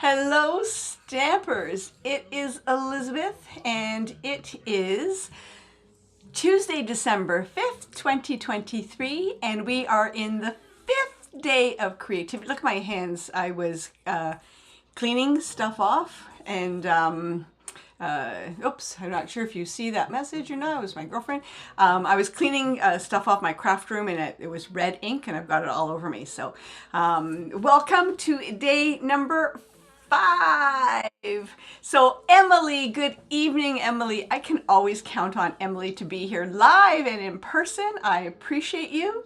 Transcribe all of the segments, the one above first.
Hello, Stampers. It is Elizabeth, and it is Tuesday, December 5th, 2023, and we are in the fifth day of creativity. Look at my hands. I was cleaning stuff off, and oops, I'm not sure if you see that message or not. It was my girlfriend. I was cleaning stuff off my craft room, and it was red ink, and I've got it all over me. So welcome to day number 5. So Emily, good evening, Emily. I can always count on Emily to be here live and in person. I appreciate you.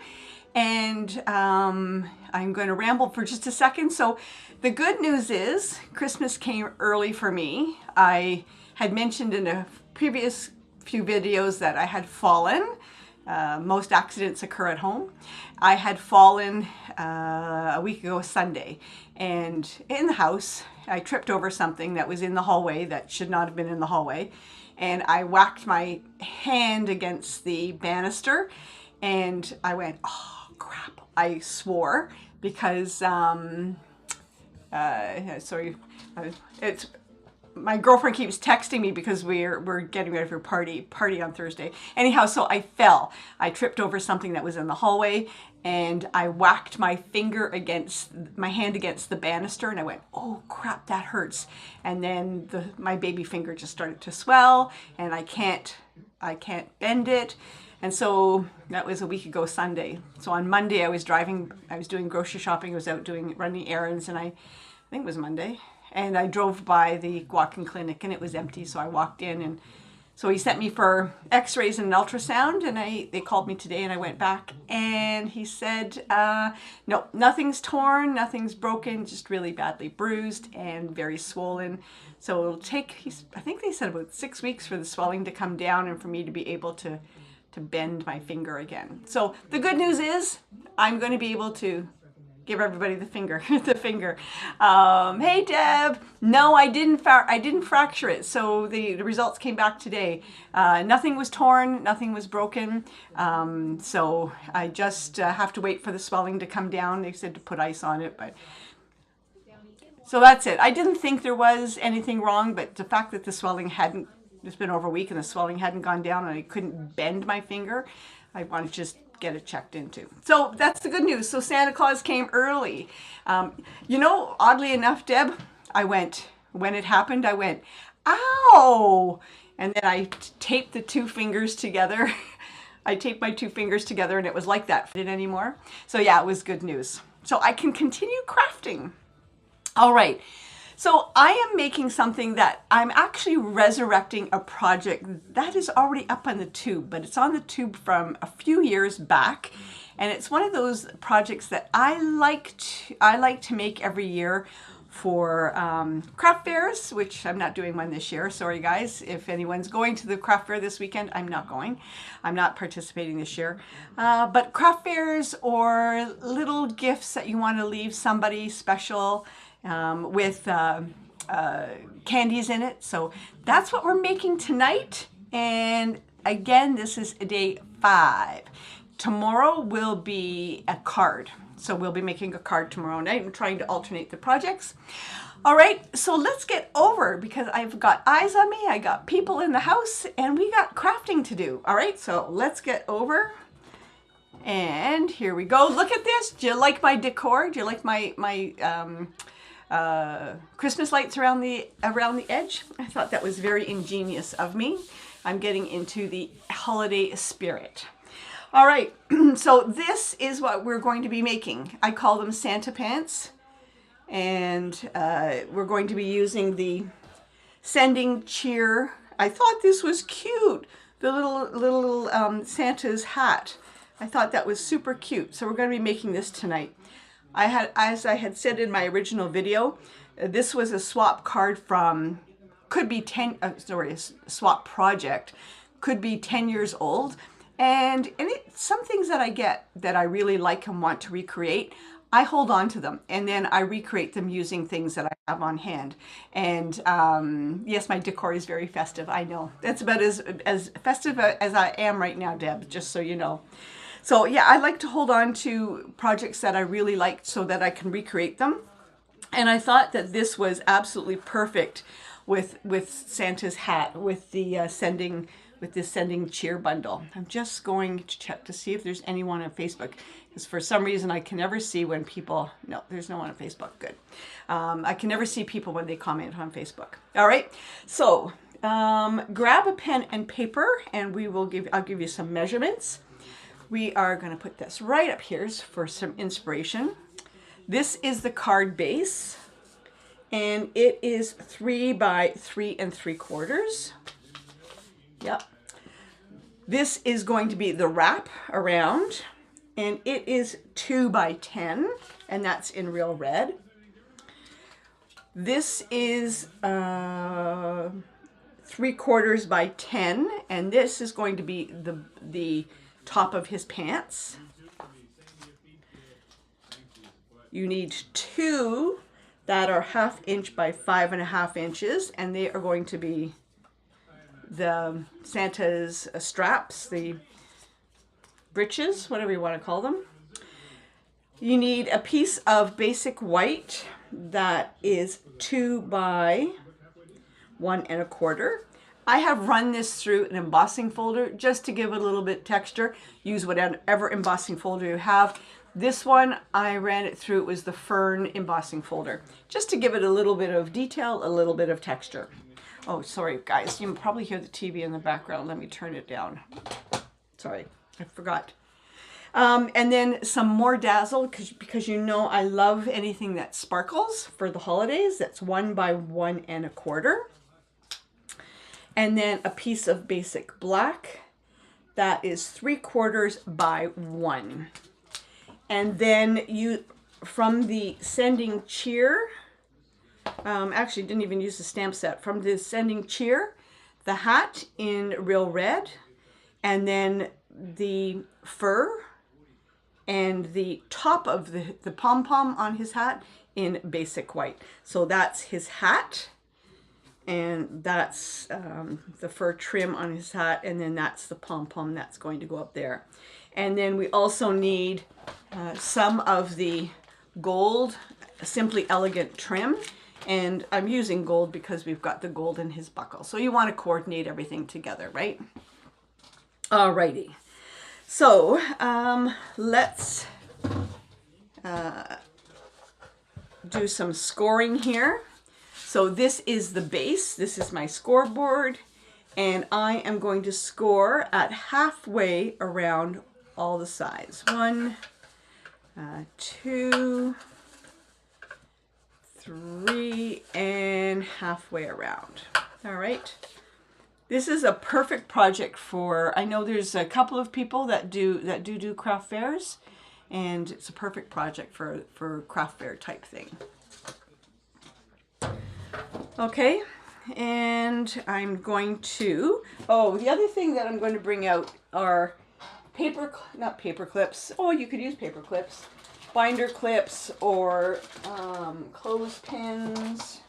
And I'm going to ramble for just a second. So the good news is Christmas came early for me. I had mentioned in a previous few videos that I had fallen. Most accidents occur at home. I had fallen a week ago Sunday, and in the house I tripped over something that was in the hallway that should not have been in the hallway, and I whacked my hand against the banister, and I went, oh crap. I swore because sorry, it's my girlfriend keeps texting me because we're getting ready for party on Thursday. Anyhow, so I fell. I tripped over something that was in the hallway, and I whacked my hand against the banister, and I went, oh crap, that hurts. And then my baby finger just started to swell, and I can't bend it. And so that was a week ago Sunday. So on Monday I was doing grocery shopping, I was out running errands, and I think it was Monday. And I drove by the walk-in clinic, and it was empty. So I walked in, and so he sent me for x-rays and an ultrasound, and they called me today, and I went back, and he said, no, nothing's torn, nothing's broken, just really badly bruised and very swollen. So it'll take, I think they said about 6 weeks for the swelling to come down and for me to be able to bend my finger again. So the good news is I'm going to be able to give everybody the finger, Hey Deb, no, I didn't fracture it. So the results came back today. Nothing was torn, nothing was broken. So I just have to wait for the swelling to come down. They said to put ice on it, but so that's it. I didn't think there was anything wrong, but the fact that the swelling it's been over a week and the swelling hadn't gone down and I couldn't bend my finger, I wanted to just get it checked into. So that's the good news. So Santa Claus came early. Oddly enough, Deb, when it happened, I went, ow! And then I taped the two fingers together. I taped my two fingers together, and it was like that. It anymore. So yeah, it was good news. So I can continue crafting. All right. So I am making something that I'm actually resurrecting a project that is already up on the tube, but it's on the tube from a few years back. And it's one of those projects that I like to make every year for craft fairs, which I'm not doing one this year. Sorry guys, if anyone's going to the craft fair this weekend, I'm not going. I'm not participating this year. But craft fairs or little gifts that you want to leave somebody special, with candies in it. So that's what we're making tonight. And again, this is day 5. Tomorrow will be a card. So we'll be making a card tomorrow night. I'm trying to alternate the projects. All right, so let's get over, because I've got eyes on me, I got people in the house, and we got crafting to do. All right, so let's get over. And here we go. Look at this. Do you like my decor? Do you like my Christmas lights around the edge? I thought that was very ingenious of me. I'm getting into the holiday spirit. All right, so this is what we're going to be making. I call them Santa pants, and we're going to be using the Sending Cheer. I thought this was cute, the little Santa's hat. I thought that was super cute. So we're going to be making this tonight. As I had said in my original video, this was a swap card from, a swap project, could be 10 years old. And some things that I get that I really like and want to recreate, I hold on to them, and then I recreate them using things that I have on hand. And yes, my decor is very festive. I know. That's about as festive as I am right now, Deb, just so you know. So yeah, I like to hold on to projects that I really like so that I can recreate them. And I thought that this was absolutely perfect with Santa's hat, with the sending cheer bundle. I'm just going to check to see if there's anyone on Facebook, because for some reason I can never see when people, no, there's no one on Facebook, good. I can never see people when they comment on Facebook. All right, so grab a pen and paper and I'll give you some measurements. We are going to put this right up here for some inspiration. This is the card base, and it is 3 by 3 3/4. Yep. This is going to be the wrap around, and it is 2 by 10, and that's in real red. This is 3/4 by 10, and this is going to be the top of his pants. You need 2 that are 1/2 inch by 5 1/2 inches, and they are going to be the Santa's straps, the breeches, whatever you want to call them. You need a piece of basic white that is 2 by 1 1/4. I have run this through an embossing folder just to give it a little bit texture. Use whatever embossing folder you have. This one, I ran it through, it was the Fern embossing folder, just to give it a little bit of detail, a little bit of texture. Oh, sorry guys, you can probably hear the TV in the background. Let me turn it down. Sorry, I forgot. And then some more Dazzle, because you know I love anything that sparkles for the holidays. That's 1 by 1 1/4. And then a piece of basic black that is 3/4 by 1. And then from the sending cheer, actually didn't even use the stamp set, from the sending cheer, the hat in real red, and then the fur and the top of the pom-pom on his hat in basic white. So that's his hat, and that's the fur trim on his hat, and then that's the pom-pom that's going to go up there. And then we also need some of the gold Simply Elegant trim, and I'm using gold because we've got the gold in his buckle. So you want to coordinate everything together, right? Alrighty. So let's do some scoring here. So this is the base. This is my scoreboard, and I am going to score at halfway around all the sides. 1, 2, 3, and halfway around. All right. This is a perfect project for, I know there's a couple of people that do craft fairs, and it's a perfect project for craft fair type thing. Okay, and I'm going to, the other thing that I'm going to bring out are not paper clips. Oh, you could use paper clips, binder clips, or clothespins.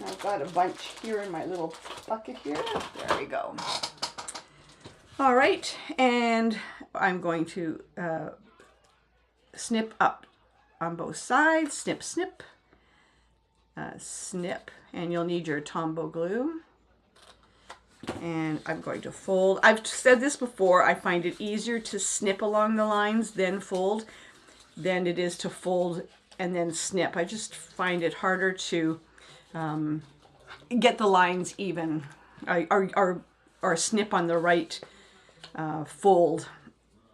I've got a bunch here in my little bucket here. There we go. All right, and I'm going to snip up on both sides. Snip, snip, snip, and you'll need your Tombow glue. And I'm going to fold. I've said this before, I find it easier to snip along the lines then fold than it is to fold and then snip. I just find it harder to get the lines even, or snip on the right fold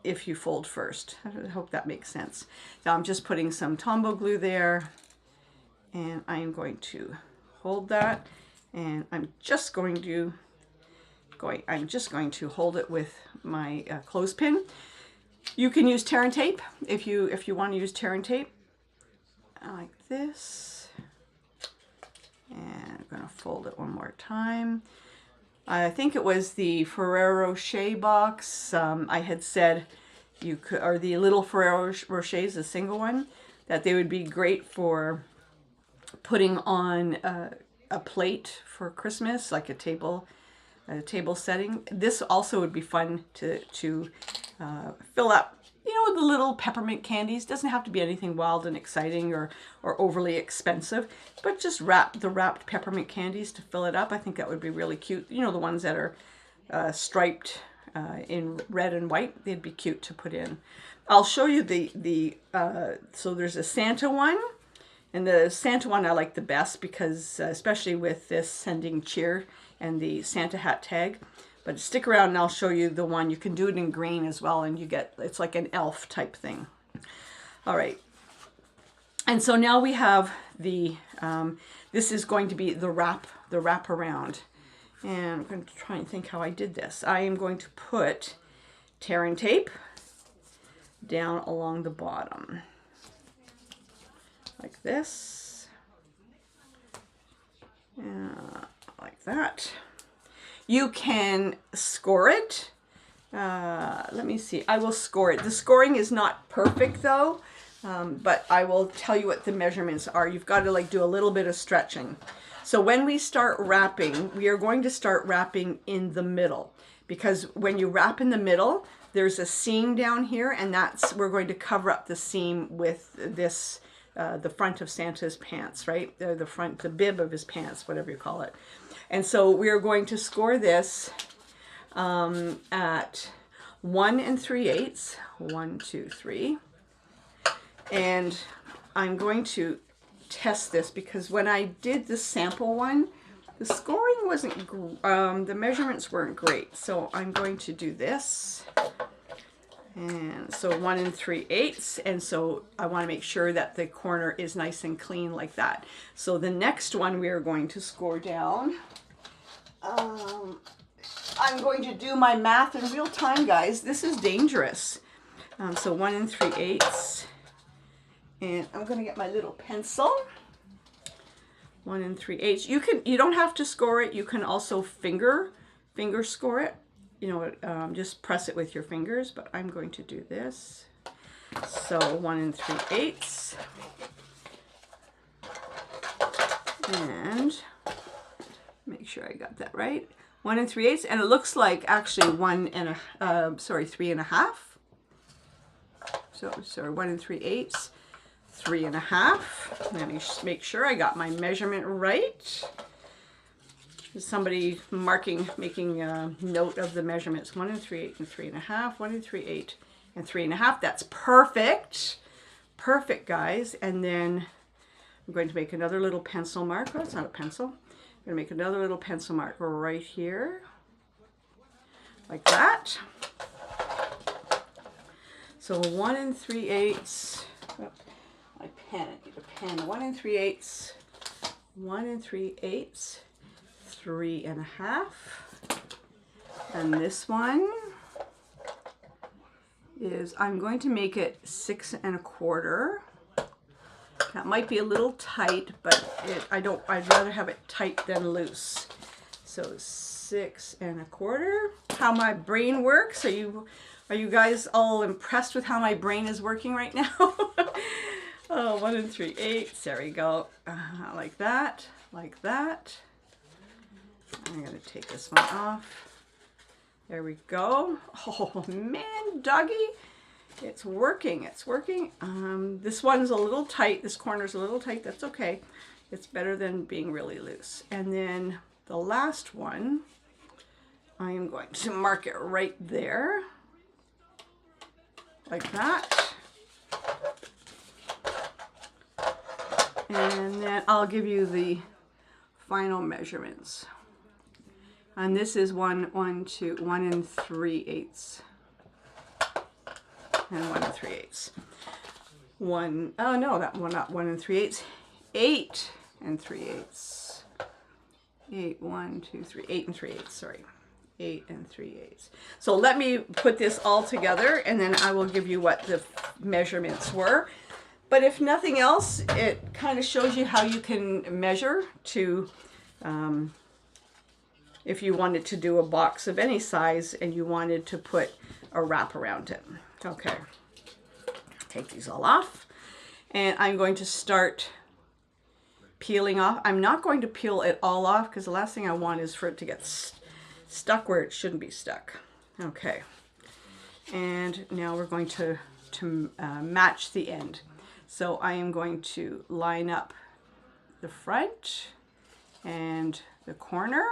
if you fold first. I hope that makes sense. Now I'm just putting some Tombow glue there, and I'm going to hold that, and I'm just going to hold it with my clothespin. You can use tear and tape if you want to use tear and tape, like this. And I'm going to fold it one more time. I think it was the Ferrero Rocher box. I had said you could, or the little Ferrero Rochers, the single one, that they would be great for putting on a plate for Christmas, like a table setting. This also would be fun to fill up, know, the little peppermint candies. Doesn't have to be anything wild and exciting or overly expensive, but just the wrapped peppermint candies to fill it up. I think that would be really cute. You know, the ones that are striped in red and white, they'd be cute to put in. I'll show you so there's a Santa one, and the Santa one I like the best because especially with this sending cheer and the Santa hat tag. But stick around and I'll show you the one. You can do it in green as well, and it's like an elf type thing. All right. And so now we have this is going to be the wrap around. And I'm going to try and think how I did this. I am going to put tear and tape down along the bottom. Like this. Like that. You can score it. Let me see. I will score it. The scoring is not perfect though, but I will tell you what the measurements are. You've got to like do a little bit of stretching. So when we start wrapping, we are going to start wrapping in the middle, because when you wrap in the middle, there's a seam down here, and we're going to cover up the seam with this, the front of Santa's pants, right? The bib of his pants, whatever you call it. And so we are going to score this at 1 3/8. 1, 2, 3. And I'm going to test this because when I did the sample one, the scoring wasn't, the measurements weren't great. So I'm going to do this. And so 1 3/8. And so I want to make sure that the corner is nice and clean like that. So the next one we are going to score down. I'm going to do my math in real time, guys. This is dangerous. So 1 3/8. And I'm going to get my little pencil. 1 3/8. You don't have to score it. You can also finger score it. You know, just press it with your fingers, but I'm going to do this. So 1 3/8. And make sure I got that right. 1 3/8, and it looks like actually 3.5. So sorry, 1 3/8, 3.5. Let me just make sure I got my measurement right. Somebody making a note of the measurements. 1 3/8 and 3.5. 1 3/8 and 3.5. That's perfect. Perfect, guys. And then I'm going to make another little pencil mark. Oh, it's not a pencil. I'm going to make another little pencil mark right here. Like that. So 1 3/8. Oh, my pen. I need a pen. 1 3/8. 1 3/8. 3.5. And this one is, I'm going to make it 6 1/4. That might be a little tight, but I'd rather have it tight than loose. So 6 1/4. How my brain works. Are you guys all impressed with how my brain is working right now? Oh, 1 3/8. There we go. Like that. Like that. I'm going to take this one off. There we go. Oh man, doggy. It's working. It's working. This one's a little tight. This corner's a little tight. That's okay. It's better than being really loose. And then the last one, I am going to mark it right there. Like that. And then I'll give you the final measurements. And this is 1 3/8. And 1 3/8. Oh no, that one, not 1 3/8. 8 3/8. 8, 1, 2, 3, 8 3/8, sorry. 8 3/8. So let me put this all together and then I will give you what the measurements were. But if nothing else, it kind of shows you how you can measure to, if you wanted to do a box of any size and you wanted to put a wrap around it. Okay, take these all off. And I'm going to start peeling off. I'm not going to peel it all off because the last thing I want is for it to get stuck where it shouldn't be stuck. Okay, and now we're going to to match the end. So I am going to line up the front and the corner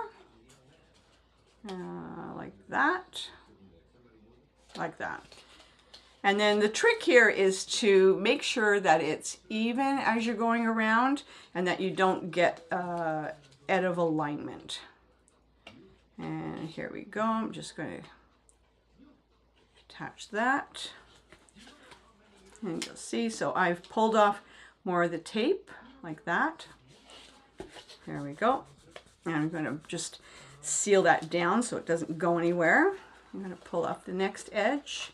like that, like that. And then the trick here is to make sure that it's even as you're going around and that you don't get out of alignment. And here we go. I'm just going to attach that. And you'll see, so I've pulled off more of the tape like that. There we go. And I'm going to just seal that down so it doesn't go anywhere. I'm going to pull off the next edge.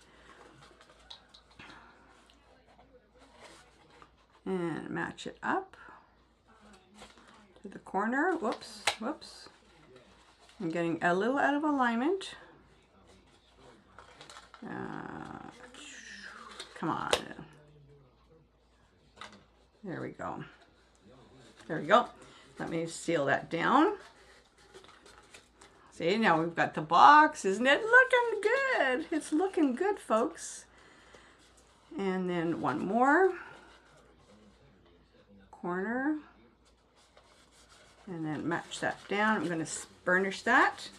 And match it up to the corner. Whoops, whoops. I'm getting a little out of alignment. Come on. There we go. There we go. Let me seal that down. See, now we've got the box. Isn't it looking good? It's looking good, folks. And then one more. Corner, and then match that down. I'm going to burnish that,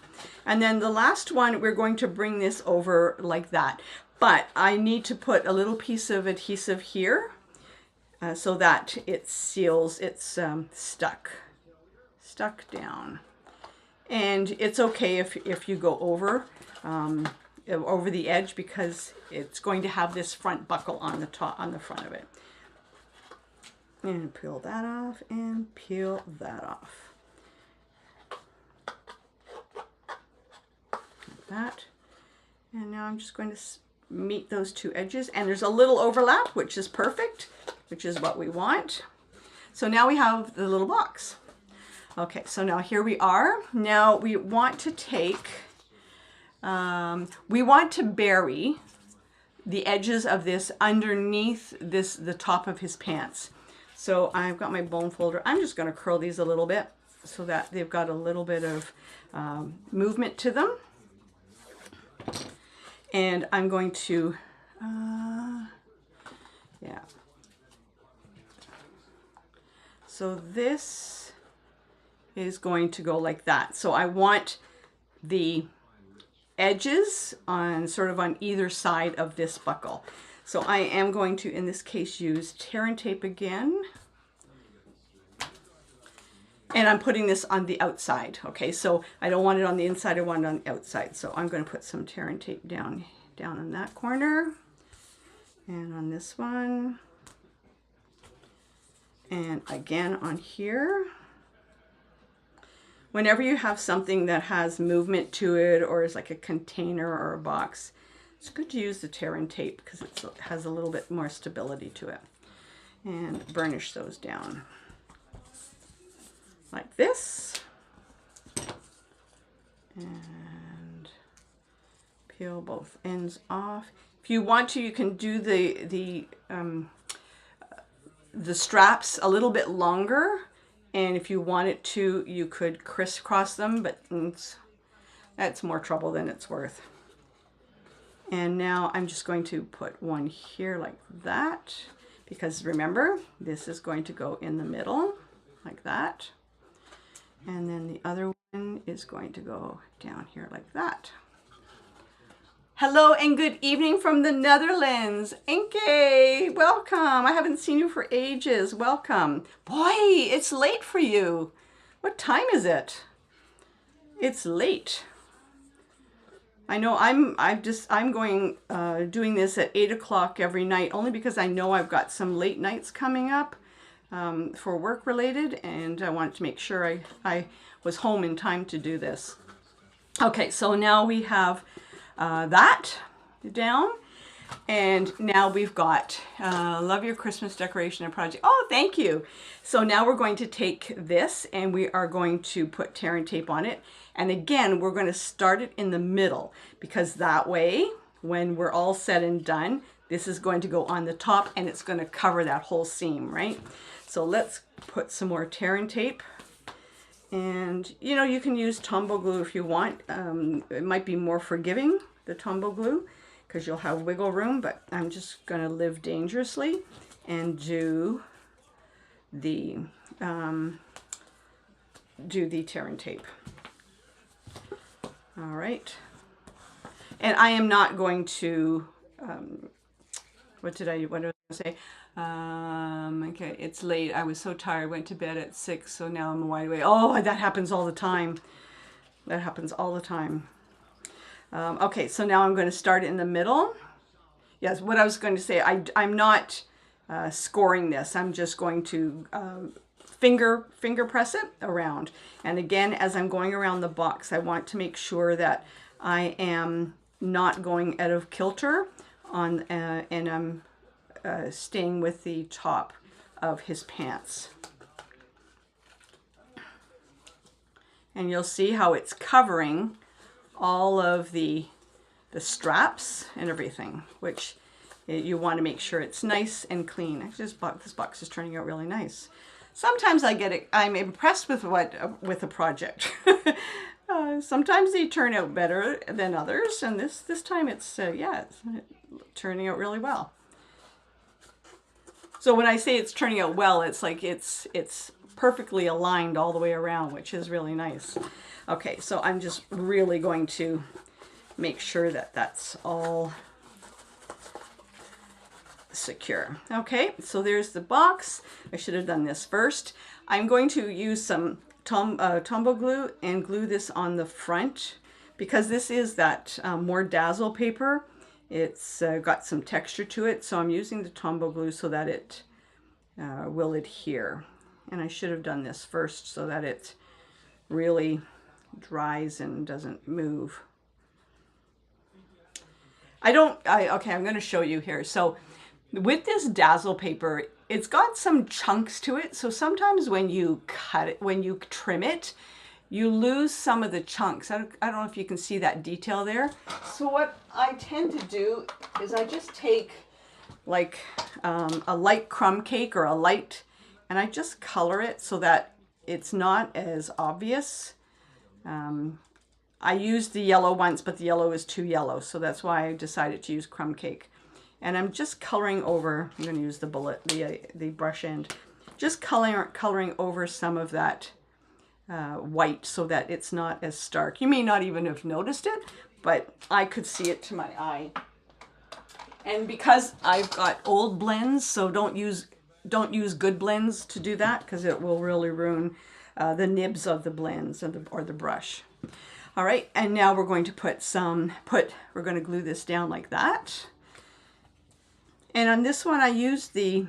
and then the last one we're going to bring this over like that, but I need to put a little piece of adhesive here so that it seals. It's stuck down, and it's okay if you go over the edge, because it's going to have this front buckle on the top, on the front of it. And peel that off and peel that off. Like that. And now I'm just going to meet those two edges, and there's a little overlap, which is perfect, which is what we want. So now we have the little box. Okay, so now here we are. Now we want to take, we want to bury the edges of this underneath the top of his pants. So I've got my bone folder. I'm just going to curl these a little bit so that they've got a little bit of movement to them. And I'm going to, yeah. So this is going to go like that. So I want the edges on sort of on either side of this buckle. So I am going to, in this case, use tear and tape again. And I'm putting this on the outside, okay? So I don't want it on the inside, I want it on the outside. So I'm going to put some tear and tape down in that corner. And on this one. And again on here. Whenever you have something that has movement to it, or is like a container or a box, it's good to use the tear and tape because it has a little bit more stability to it. And burnish those down like this. And peel both ends off. If you want to, you can do the straps a little bit longer. And if you wanted to, you could crisscross them, but that's more trouble than it's worth. And now I'm just going to put one here like that, because remember, this is going to go in the middle like that. And then the other one is going to go down here like that. Hello and good evening from the Netherlands. Enke, welcome. I haven't seen you for ages. Welcome. Boy, it's late for you. What time is it? It's late. I know I'm going doing this at 8 o'clock every night, only because I know I've got some late nights coming up for work related, and I wanted to make sure I was home in time to do this. Okay, so now we have that down, and now we've got love your Christmas decoration and project. Oh, thank you. So now we're going to take this and we are going to put tear and tape on it. And again, we're going to start it in the middle, because that way, when we're all said and done, this is going to go on the top and it's going to cover that whole seam, right? So let's put some more tear and tape. And you know, you can use Tombow glue if you want. It might be more forgiving, the Tombow glue, because you'll have wiggle room, but I'm just going to live dangerously and do the tear and tape. All right. And I am not going to, what did I say? Okay, it's late. I was so tired. Went to bed at 6, so now I'm wide awake. Oh, that happens all the time. That happens all the time. Okay, so now I'm going to start in the middle. Yes, what I was going to say, I'm not scoring this. I'm just going to finger press it around. And again, as I'm going around the box, I want to make sure that I am not going out of kilter on, and I'm staying with the top of his pants. And you'll see how it's covering all of the straps and everything, which you want to make sure it's nice and clean. Actually, this box is turning out really nice. Sometimes I'm impressed with a project. Sometimes they turn out better than others, and this time it's turning out really well. So when I say it's turning out well, it's like it's perfectly aligned all the way around, which is really nice. Okay, so I'm just really going to make sure that that's all secure. Okay, so there's the box. I should have done this first. I'm going to use some Tombow glue and glue this on the front, because this is that more dazzle paper. It's got some texture to it, so I'm using the Tombow glue so that it will adhere. And I should have done this first so that it really dries and doesn't move. Okay, I'm going to show you here. So with this dazzle paper, it's got some chunks to it. So sometimes when you cut it, when you trim it, you lose some of the chunks. I don't know if you can see that detail there. So what I tend to do is I just take like a light crumb cake or a light, and I just color it so that it's not as obvious. I used the yellow once, but the yellow is too yellow, so that's why I decided to use crumb cake. And I'm just coloring over, I'm going to use the brush end, just coloring over some of that white so that it's not as stark. You may not even have noticed it, but I could see it to my eye. And because I've got old blends, so don't use good blends to do that, because it will really ruin the nibs of the blends or the brush. All right, and now we're going to we're going to glue this down like that. And on this one, I used the,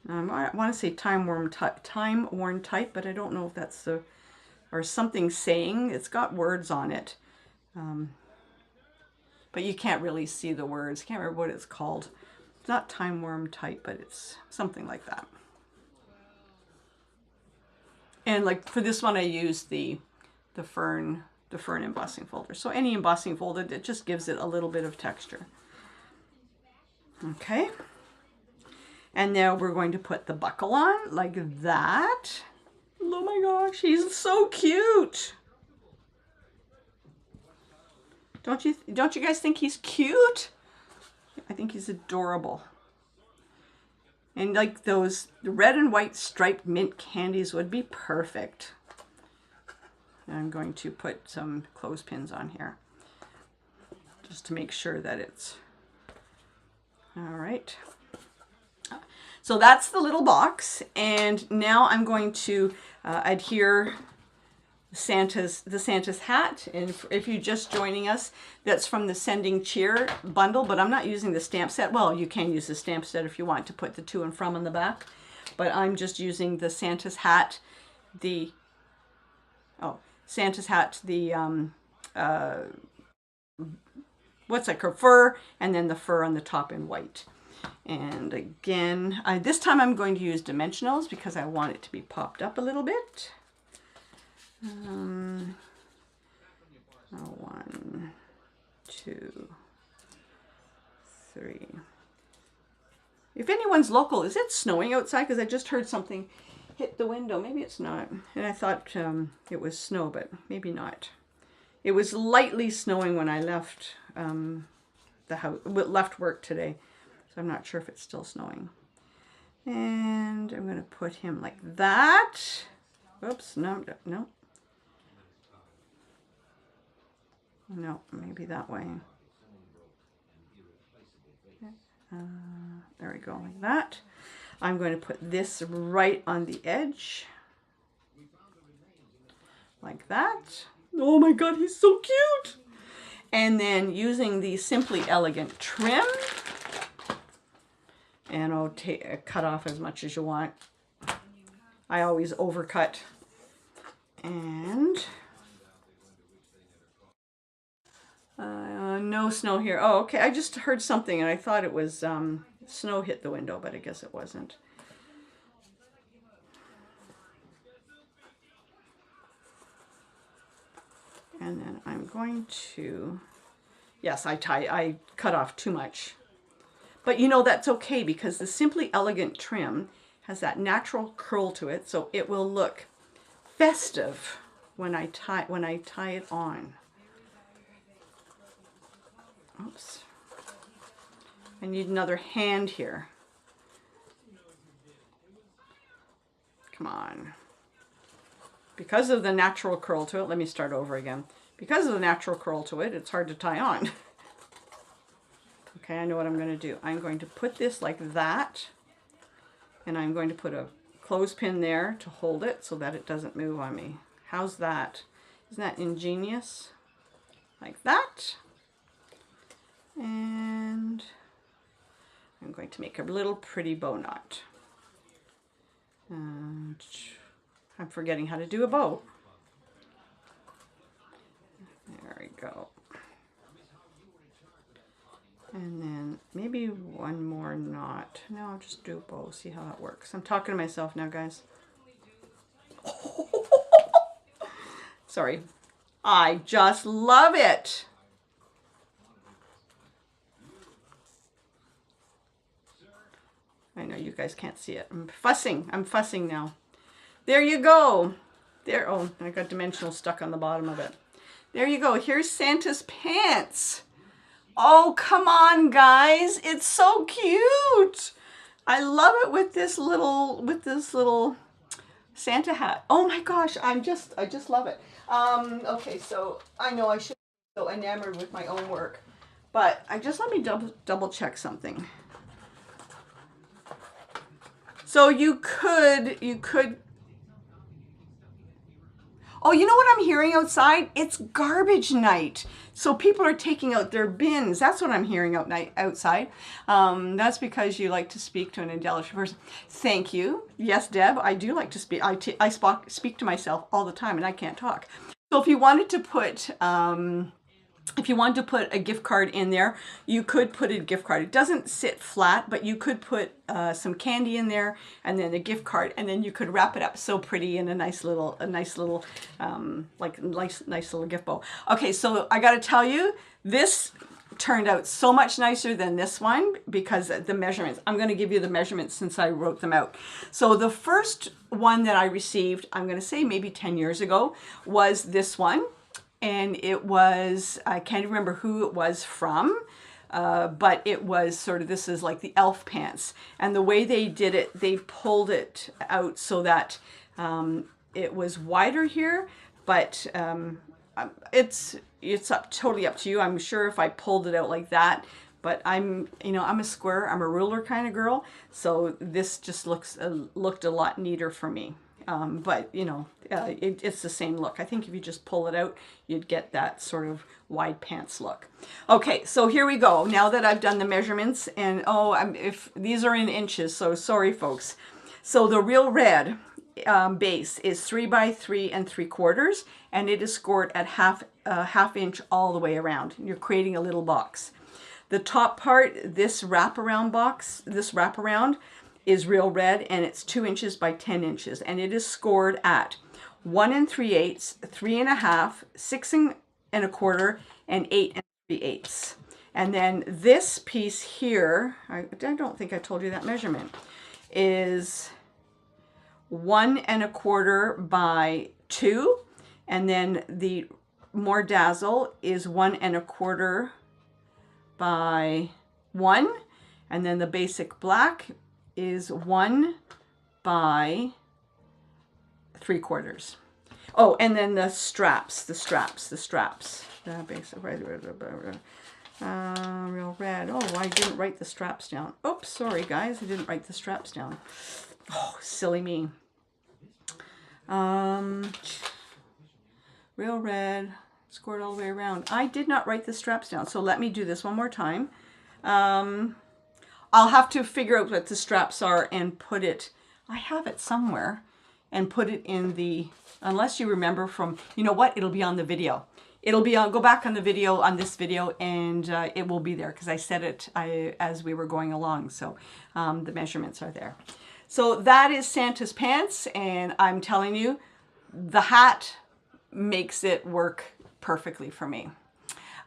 I want to say time-worn type, but I don't know if that's or something saying. It's got words on it. But you can't really see the words. Can't remember what it's called. It's not time-worn type, but it's something like that. And like for this one, I used the fern embossing folder. So any embossing folder that just gives it a little bit of texture. Okay. And now we're going to put the buckle on like that. Oh my gosh, he's so cute. Don't you guys think he's cute? I think he's adorable. And like those red and white striped mint candies would be perfect. And I'm going to put some clothespins on here just to make sure that it's all right. So that's the little box, and now I'm going to adhere the Santa's hat. And if you're just joining us, that's from the Sending Cheer bundle, but I'm not using the stamp set. Well, you can use the stamp set if you want to put the to and from on the back, but I'm just using the Santa's hat, what's like her fur, and then the fur on the top in white. And again, this time I'm going to use dimensionals because I want it to be popped up a little bit. 1, 2, 3. If anyone's local, is it snowing outside? Because I just heard something hit the window. Maybe it's not. And I thought it was snow, but maybe not. It was lightly snowing when I left the house, left work today. So I'm not sure if it's still snowing. And I'm going to put him like that. Oops, no. No, maybe that way. There we go, like that. I'm going to put this right on the edge. Like that. Oh my God, he's so cute. And then using the Simply Elegant trim, and I'll cut off as much as you want. I always overcut. And no snow here. Oh, okay. I just heard something and I thought it was snow hit the window, but I guess it wasn't. And then I'm going to, yes, I cut off too much. But you know, that's okay because the Simply Elegant trim has that natural curl to it, so it will look festive when I tie it on. Oops. I need another hand here. Come on. Because of the natural curl to it, let me start over again. Because of the natural curl to it, it's hard to tie on. Okay, I know what I'm going to do. I'm going to put this like that, and I'm going to put a clothespin there to hold it so that it doesn't move on me. How's that? Isn't that ingenious? Like that. And I'm going to make a little pretty bow knot. And I'm forgetting how to do a bow. There we go. And then maybe one more knot. No, I'll just do a bow, see how that works. I'm talking to myself now, guys. Sorry. I just love it. I know you guys can't see it. I'm fussing now. There you go. There, oh, I got dimensional stuck on the bottom of it. There you go. Here's Santa's pants. Oh, come on, guys. It's so cute. I love it with this little Santa hat. Oh my gosh, I just love it. Okay, so I know I should be so enamored with my own work, but let me double check something. So you could, oh, you know what I'm hearing outside? It's garbage night. So people are taking out their bins. That's what I'm hearing outside. That's because you like to speak to an intelligent person. Thank you. Yes, Deb, I do like to speak. I speak to myself all the time and I can't talk. So if you wanted to put, a gift card in there, you could put a gift card. It doesn't sit flat, but you could put some candy in there and then a gift card, and then you could wrap it up so pretty in a nice little nice little gift bow. Okay, so I got to tell you, this turned out so much nicer than this one because the measurements. I'm going to give you the measurements since I wrote them out. So the first one that I received, I'm going to say maybe 10 years ago, was this one. And it was, I can't remember who it was from, but it was sort of, this is like the elf pants. And the way they did it, they pulled it out so that it was wider here, but it's totally up to you. I'm sure if I pulled it out like that, but I'm a square, I'm a ruler kind of girl. So this just looked a lot neater for me. But it's the same look. I think if you just pull it out, you'd get that sort of wide pants look. Okay, so here we go. Now that I've done the measurements, and if these are in inches, so sorry folks. So the Real Red base is 3 by 3 3/4, and it is scored at half inch all the way around. You're creating a little box. The top part, this wraparound is Real Red, and it's 2 inches by 10 inches, and it is scored at 1 3/8, 3 1/2, 6 1/4, and 8 3/8. And then this piece here, I don't think I told you that measurement, is 1 1/4 by 2, and then the More Dazzle is 1 1/4 by 1, and then the basic black is 1 by 3/4. Oh, and then the straps. The basic, real red. Oh, I didn't write the straps down. Oops, sorry guys, I didn't write the straps down. Oh, silly me. Real red, scored all the way around. I did not write the straps down, so let me do this one more time. I'll have to figure out what the straps are and put it, I have it somewhere, and put it in the, unless you remember from, you know what, it'll be on the video. It'll be on, go back on the video, on this video, and it will be there because I said it as we were going along, so the measurements are there. So that is Santa's pants, and I'm telling you, the hat makes it work perfectly for me.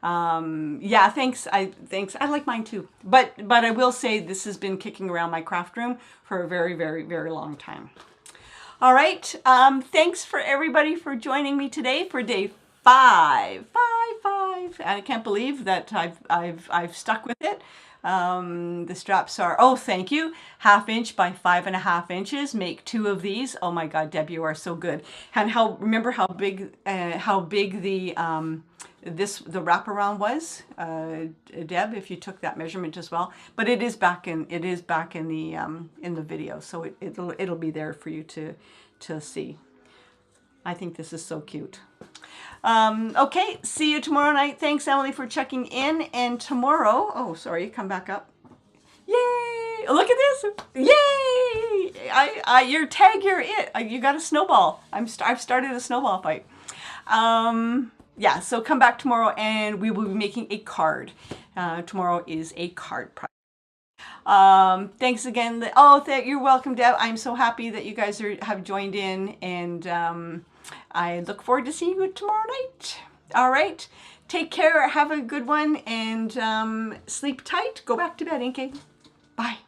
Yeah, thanks. I like mine too. But I will say this has been kicking around my craft room for a very, very, very long time. All right. Thanks for everybody for joining me today for day 5. And I can't believe that I've stuck with it. The straps are, oh, thank you, 1/2 inch by 5.5 inches. Make 2 of these. Oh my God, Deb, you are so good. And remember how big the the wraparound was, Deb, if you took that measurement as well. But it is back in the video, so it'll be there for you to see. I think this is so cute. Okay, see you tomorrow night. Thanks, Emily, for checking in. And tomorrow, oh, sorry, come back up. Yay! Look at this! Yay! Your tag, you're it. You got a snowball. I've started a snowball fight. Yeah, so come back tomorrow, and we will be making a card. Tomorrow is a card project. Thanks again. Oh, you're welcome, Deb. I'm so happy that you guys have joined in, and I look forward to seeing you tomorrow night. All right. Take care. Have a good one, and sleep tight. Go back to bed, okay? Bye.